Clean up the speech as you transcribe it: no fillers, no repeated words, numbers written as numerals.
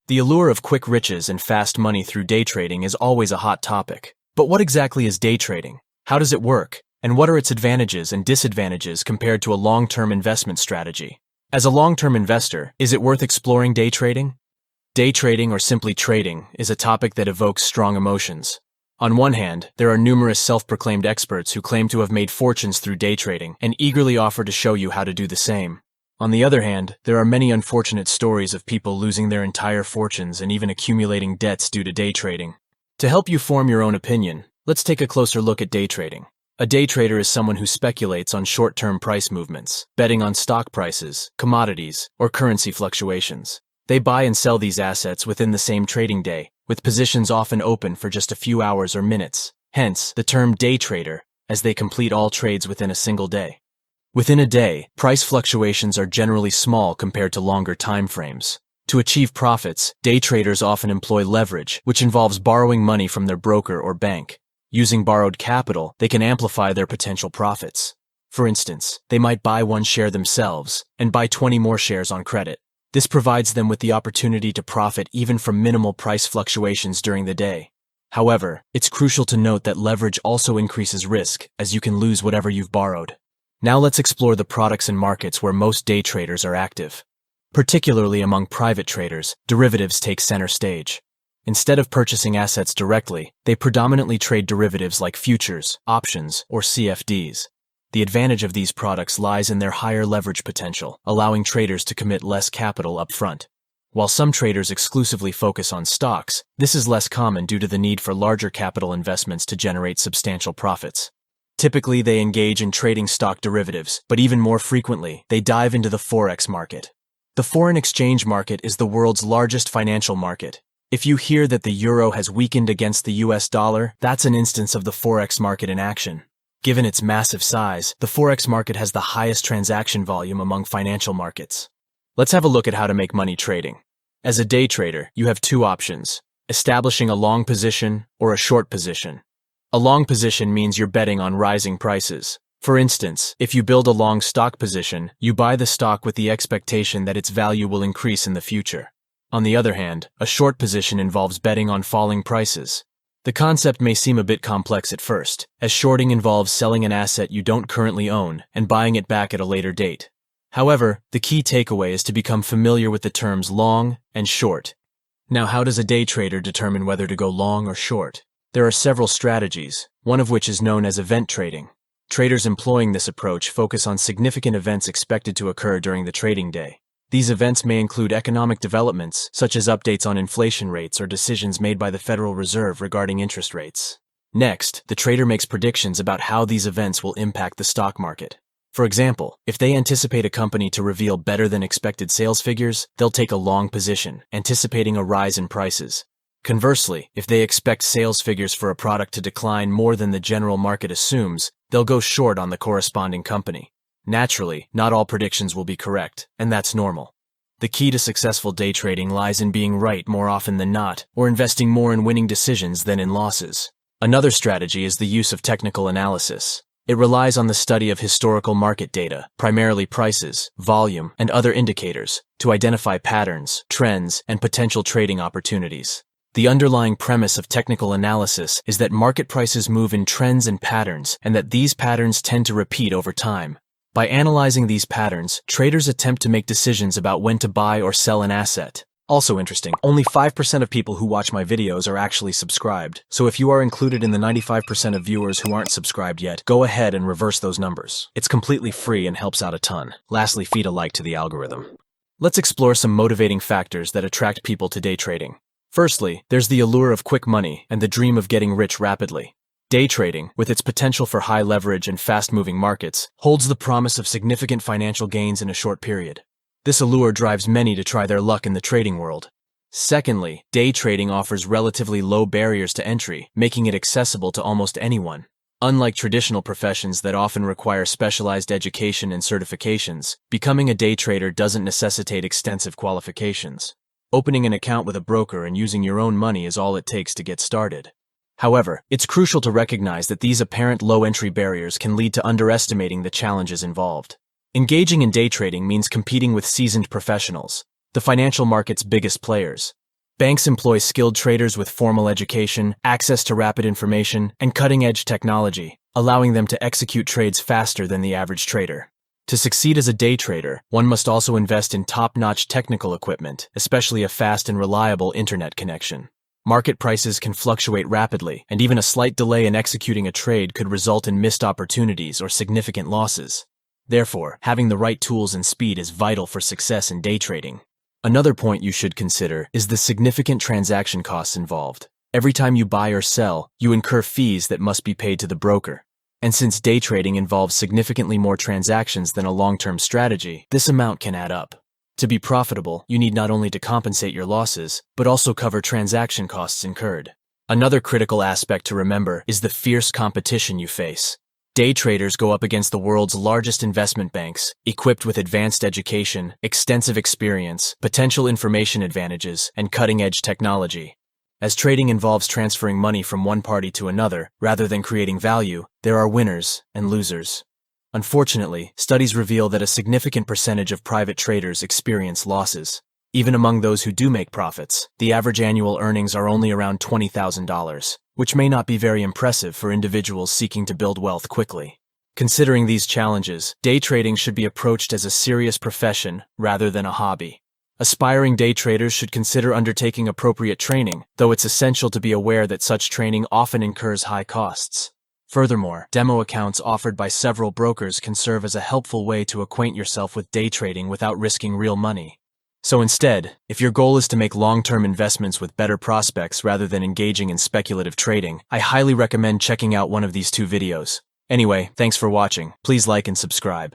The allure of quick riches and fast money through day trading is always a hot topic. But what exactly is day trading? How does it work? And what are its advantages and disadvantages compared to a long-term investment strategy? As a long-term investor, is it worth exploring day trading? Day trading, or simply trading, is a topic that evokes strong emotions. On one hand, there are numerous self-proclaimed experts who claim to have made fortunes through day trading and eagerly offer to show you how to do the same. On the other hand, there are many unfortunate stories of people losing their entire fortunes and even accumulating debts due to day trading. To help you form your own opinion, let's take a closer look at day trading. A day trader is someone who speculates on short-term price movements, betting on stock prices, commodities, or currency fluctuations. They buy and sell these assets within the same trading day, with positions often open for just a few hours or minutes. Hence, the term day trader, as they complete all trades within a single day. Within a day, price fluctuations are generally small compared to longer time frames. To achieve profits, day traders often employ leverage, which involves borrowing money from their broker or bank. Using borrowed capital, they can amplify their potential profits. For instance, they might buy one share themselves and buy 20 more shares on credit. This provides them with the opportunity to profit even from minimal price fluctuations during the day. However, it's crucial to note that leverage also increases risk, as you can lose whatever you've borrowed. Now let's explore the products and markets where most day traders are active. Particularly among private traders, derivatives take center stage. Instead of purchasing assets directly, they predominantly trade derivatives like futures, options, or CFDs. The advantage of these products lies in their higher leverage potential, allowing traders to commit less capital up front. While some traders exclusively focus on stocks, this is less common due to the need for larger capital investments to generate substantial profits. Typically, they engage in trading stock derivatives, but even more frequently, they dive into the Forex market. The foreign exchange market is the world's largest financial market. If you hear that the euro has weakened against the US dollar, that's an instance of the Forex market in action. Given its massive size, the Forex market has the highest transaction volume among financial markets. Let's have a look at how to make money trading. As a day trader, you have two options: establishing a long position or a short position. A long position means you're betting on rising prices. For instance, if you build a long stock position, you buy the stock with the expectation that its value will increase in the future. On the other hand, a short position involves betting on falling prices. The concept may seem a bit complex at first, as shorting involves selling an asset you don't currently own and buying it back at a later date. However, the key takeaway is to become familiar with the terms long and short. Now, how does a day trader determine whether to go long or short? There are several strategies, one of which is known as event trading. Traders employing this approach focus on significant events expected to occur during the trading day. These events may include economic developments, such as updates on inflation rates or decisions made by the Federal Reserve regarding interest rates. Next, the trader makes predictions about how these events will impact the stock market. For example, if they anticipate a company to reveal better than expected sales figures, they'll take a long position, anticipating a rise in prices. Conversely, if they expect sales figures for a product to decline more than the general market assumes, they'll go short on the corresponding company. Naturally, not all predictions will be correct, and that's normal. The key to successful day trading lies in being right more often than not, or investing more in winning decisions than in losses. Another strategy is the use of technical analysis. It relies on the study of historical market data, primarily prices, volume, and other indicators, to identify patterns, trends, and potential trading opportunities. The underlying premise of technical analysis is that market prices move in trends and patterns, and that these patterns tend to repeat over time. By analyzing these patterns, traders attempt to make decisions about when to buy or sell an asset. Also interesting, only 5% of people who watch my videos are actually subscribed. So if you are included in the 95% of viewers who aren't subscribed yet, go ahead and reverse those numbers. It's completely free and helps out a ton. Lastly, feed a like to the algorithm. Let's explore some motivating factors that attract people to day trading. Firstly, there's the allure of quick money and the dream of getting rich rapidly. Day trading, with its potential for high leverage and fast-moving markets, holds the promise of significant financial gains in a short period. This allure drives many to try their luck in the trading world. Secondly, day trading offers relatively low barriers to entry, making it accessible to almost anyone. Unlike traditional professions that often require specialized education and certifications, becoming a day trader doesn't necessitate extensive qualifications. Opening an account with a broker and using your own money is all it takes to get started. However, it's crucial to recognize that these apparent low entry barriers can lead to underestimating the challenges involved. Engaging in day trading means competing with seasoned professionals, the financial market's biggest players. Banks employ skilled traders with formal education, access to rapid information, and cutting-edge technology, allowing them to execute trades faster than the average trader. To succeed as a day trader, one must also invest in top-notch technical equipment, especially a fast and reliable internet connection. Market prices can fluctuate rapidly, and even a slight delay in executing a trade could result in missed opportunities or significant losses. Therefore, having the right tools and speed is vital for success in day trading. Another point you should consider is the significant transaction costs involved. Every time you buy or sell, you incur fees that must be paid to the broker. And since day trading involves significantly more transactions than a long-term strategy, this amount can add up. To be profitable, you need not only to compensate your losses, but also cover transaction costs incurred. Another critical aspect to remember is the fierce competition you face. Day traders go up against the world's largest investment banks, equipped with advanced education, extensive experience, potential information advantages, and cutting-edge technology. As trading involves transferring money from one party to another, rather than creating value, there are winners and losers. Unfortunately, studies reveal that a significant percentage of private traders experience losses. Even among those who do make profits, the average annual earnings are only around $20,000, which may not be very impressive for individuals seeking to build wealth quickly. Considering these challenges, day trading should be approached as a serious profession rather than a hobby. Aspiring day traders should consider undertaking appropriate training, though it's essential to be aware that such training often incurs high costs. Furthermore, demo accounts offered by several brokers can serve as a helpful way to acquaint yourself with day trading without risking real money. So instead, if your goal is to make long-term investments with better prospects rather than engaging in speculative trading, I highly recommend checking out one of these two videos. Anyway, thanks for watching. Please like and subscribe.